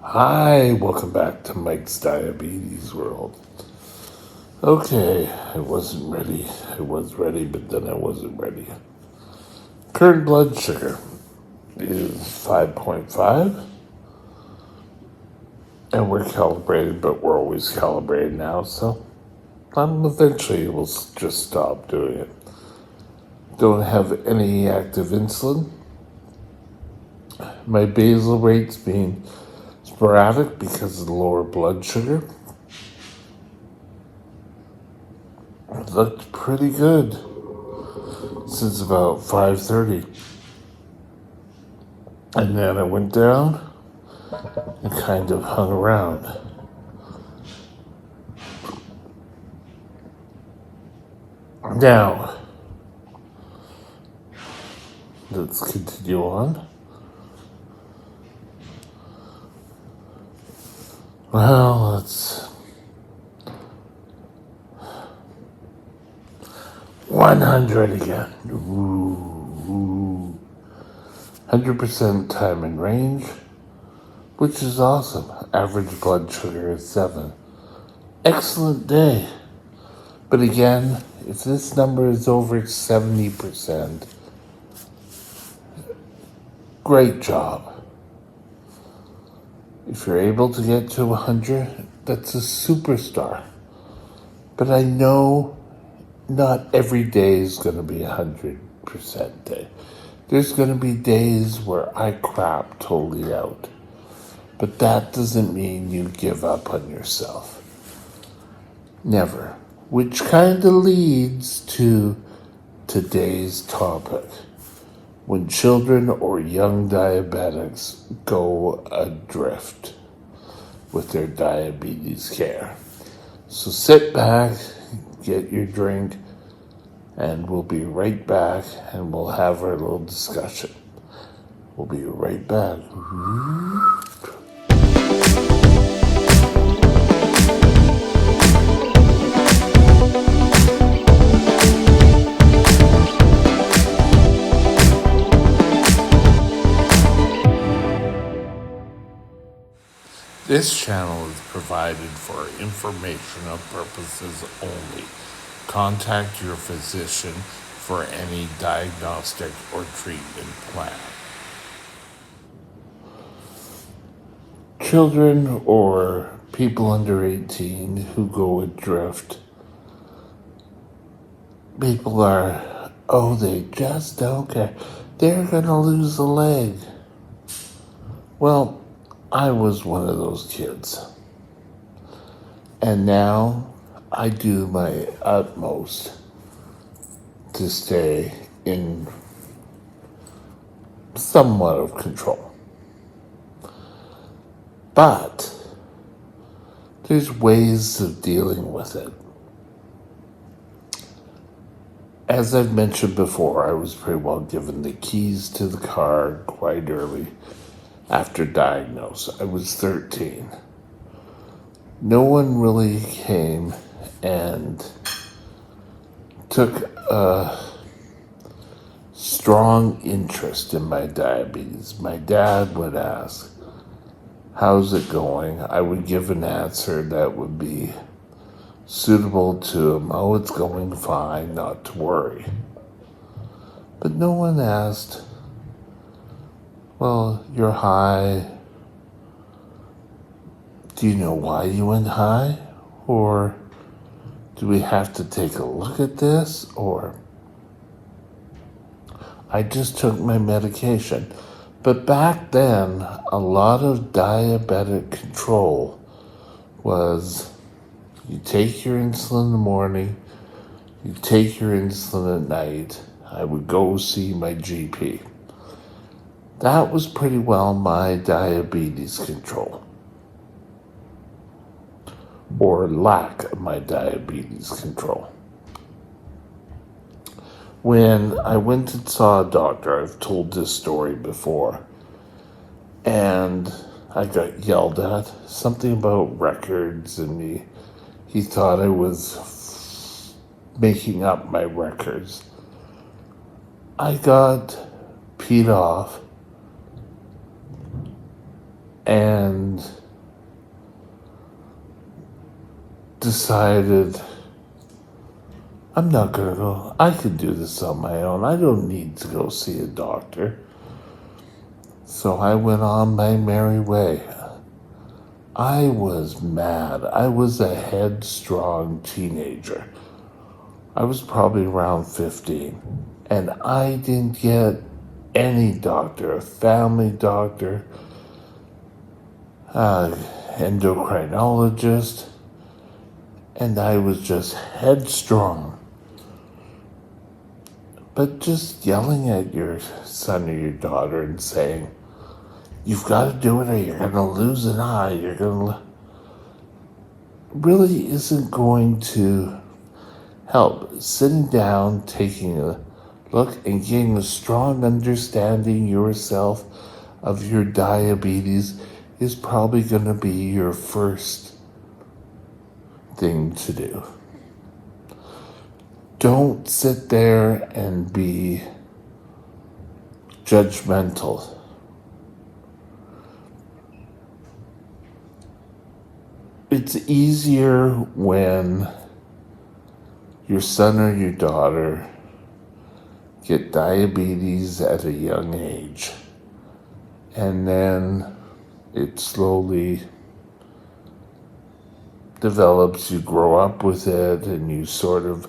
Hi, welcome back to Mike's Diabetes World. Okay, I wasn't ready. I was ready, but then I wasn't ready. Current blood sugar is 5.5, and we're calibrated, but we're always calibrated now, so eventually we'll just stop doing it. Don't have any active insulin. My basal rate's being sporadic because of the lower blood sugar. It looked pretty good since about 5:30. And then I went down and kind of hung around. Now, let's continue on. Well, it's 100 again. Ooh. 100% time in range, which is awesome. Average blood sugar is 7. Excellent day. But again, if this number is over 70%, great job. If you're able to get to 100, that's a superstar. But I know not every day is going to be 100% day. There's going to be days where I crap totally out. But that doesn't mean you give up on yourself. Never. Which kind of leads to today's topic. When children or young diabetics go adrift with their diabetes care. So sit back, get your drink, and we'll be right back and we'll have our little discussion. We'll be right back. This channel is provided for informational purposes only. Contact your physician for any diagnostic or treatment plan. Children or people under 18 who go adrift, people are, they just don't care. They're going to lose a leg. Well, I was one of those kids. And now I do my utmost to stay in somewhat of control. But there's ways of dealing with it. As I've mentioned before, I was pretty well given the keys to the car quite early after diagnosis. I was 13. No one really came and took a strong interest in my diabetes. My dad would ask, "How's it going?" I would give an answer that would be suitable to him. "Oh, it's going fine, not to worry." But no one asked, "Well, you're high. Do you know why you went high? Or do we have to take a look at this?" Or I just took my medication. But back then, a lot of diabetic control was you take your insulin in the morning, you take your insulin at night. I would go see my GP. That was pretty well my diabetes control. Or lack of my diabetes control. When I went and saw a doctor, I've told this story before, and I got yelled at, something about records, and he thought I was making up my records. I got peed off and decided I'm not going to go. I can do this on my own. I don't need to go see a doctor. So I went on my merry way. I was mad. I was a headstrong teenager. I was probably around 15. And I didn't get any doctor, a family doctor, endocrinologist, and I was just headstrong. But just yelling at your son or your daughter and saying, you've got to do it or you're going to lose an eye, really isn't going to help. Sitting down, taking a look, and getting a strong understanding yourself of your diabetes is probably going to be your first thing to do. Don't sit there and be judgmental. It's easier when your son or your daughter get diabetes at a young age, and then it slowly develops. You grow up with it and you sort of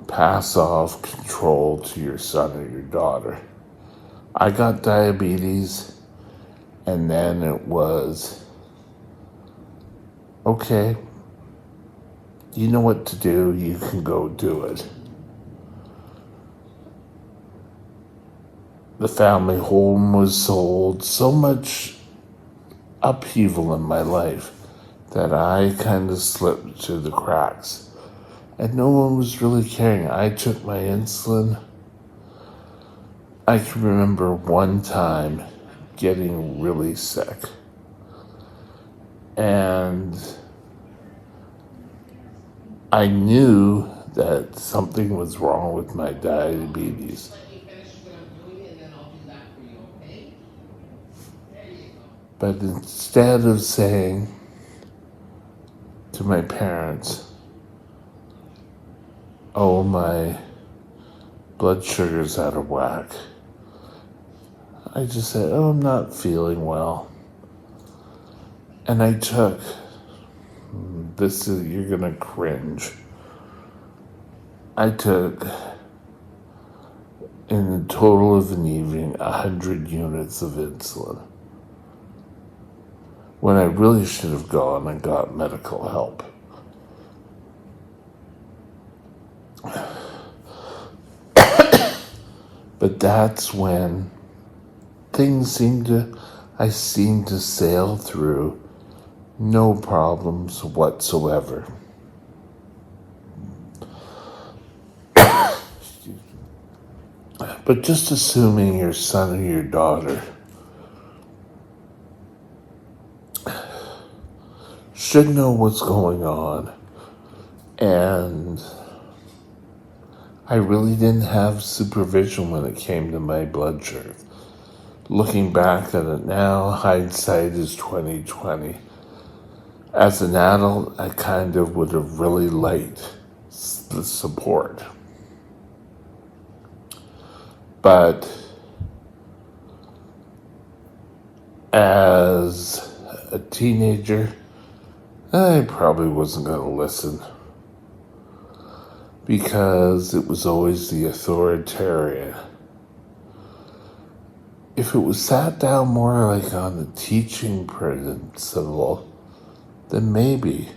pass off control to your son or your daughter. I got diabetes, and then it was, okay, you know what to do, you can go do it. The family home was sold, so much upheaval in my life that I kind of slipped through the cracks. And no one was really caring. I took my insulin. I can remember one time getting really sick. And I knew that something was wrong with my diabetes. But instead of saying to my parents, oh, my blood sugar's out of whack, I just said, oh, I'm not feeling well. And I took, you're gonna cringe. I took, in the total of an evening, 100 units of insulin, when I really should have gone and got medical help. But that's when I seem to sail through, no problems whatsoever. But just assuming your son or your daughter should know what's going on, and I really didn't have supervision when it came to my blood sugar. Looking back at it now, hindsight is 20/20. As an adult, I kind of would have really liked the support. But as a teenager, I probably wasn't going to listen, because it was always the authoritarian. If it was sat down more like on a teaching principle, then maybe.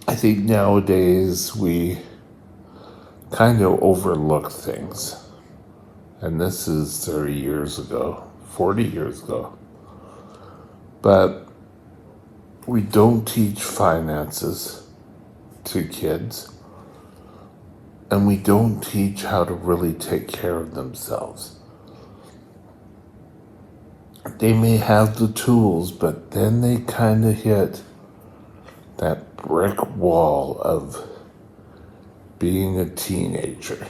I think nowadays we kind of overlook things. And this is 30 years ago, 40 years ago. But we don't teach finances to kids. And we don't teach how to really take care of themselves. They may have the tools, but then they kind of hit that brick wall of being a teenager.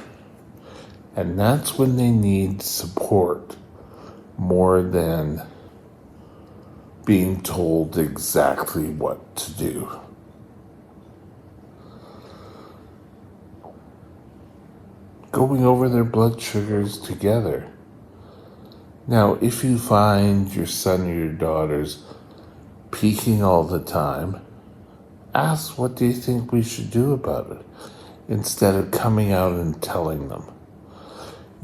And that's when they need support more than being told exactly what to do. Going over their blood sugars together. Now, if you find your son or your daughter's peaking all the time, ask, what do you think we should do about it? Instead of coming out and telling them.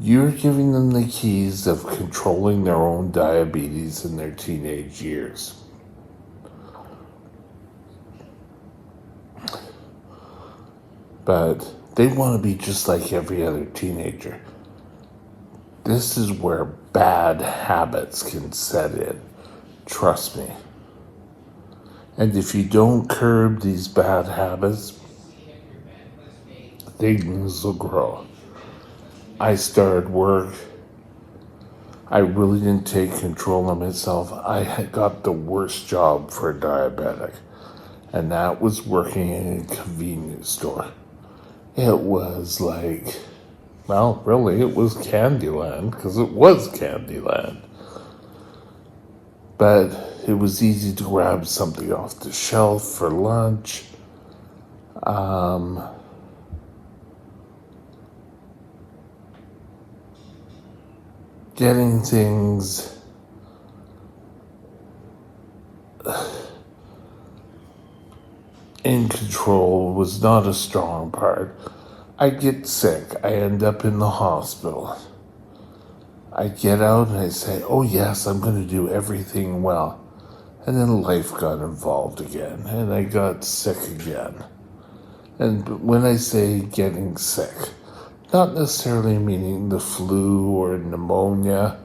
You're giving them the keys of controlling their own diabetes in their teenage years. But they want to be just like every other teenager. This is where bad habits can set in. Trust me. And if you don't curb these bad habits, things will grow. I started work. I really didn't take control of myself. I had got the worst job for a diabetic, and that was working in a convenience store. It was like, well, really, it was Candyland, because it was Candyland. But it was easy to grab something off the shelf for lunch. Getting things in control was not a strong part. I get sick. I end up in the hospital. I get out and I say, oh yes, I'm going to do everything well. And then life got involved again, and I got sick again. And when I say getting sick, not necessarily meaning the flu or pneumonia.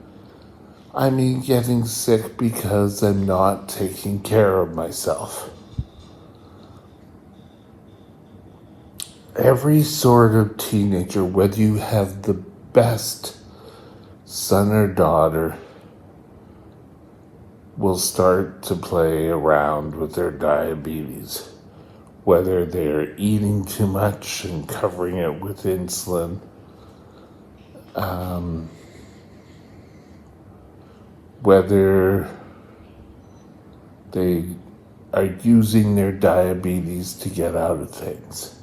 I mean getting sick because I'm not taking care of myself. Every sort of teenager, whether you have the best son or daughter, will start to play around with their diabetes. Whether they're eating too much and covering it with insulin, whether they are using their diabetes to get out of things.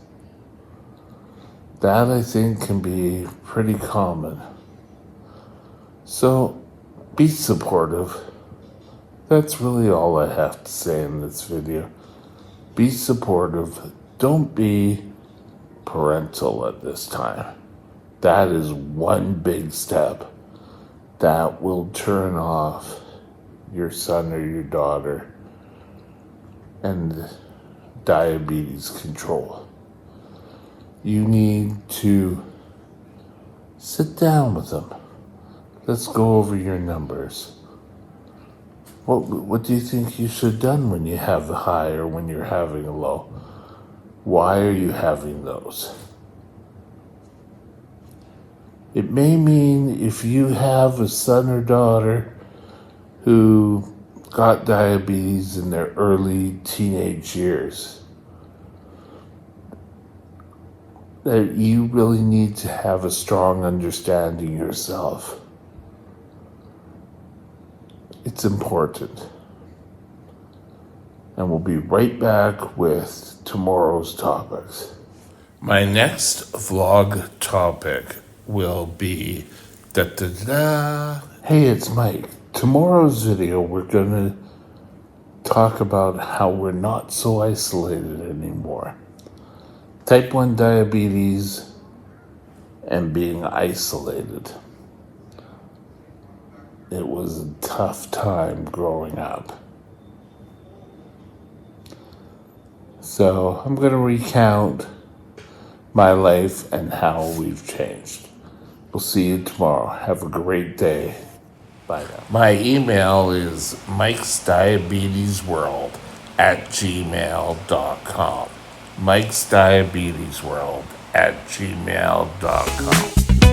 That, I think, can be pretty common. So, be supportive. That's really all I have to say in this video. Be supportive. Don't be parental at this time. That is one big step that will turn off your son or your daughter and diabetes control. You need to sit down with them. Let's go over your numbers. What do you think you should have done when you have a high or when you're having a low? Why are you having those? It may mean if you have a son or daughter who got diabetes in their early teenage years, that you really need to have a strong understanding yourself. It's important. And we'll be right back with tomorrow's topics. My next vlog topic will be Hey, it's Mike. Tomorrow's video, we're going to talk about how we're not so isolated anymore. Type 1 diabetes and being isolated. It was a tough time growing up. So I'm going to recount my life and how we've changed. We'll see you tomorrow. Have a great day. Bye now. My email is mikesdiabetesworld@gmail.com. mikesdiabetesworld@gmail.com.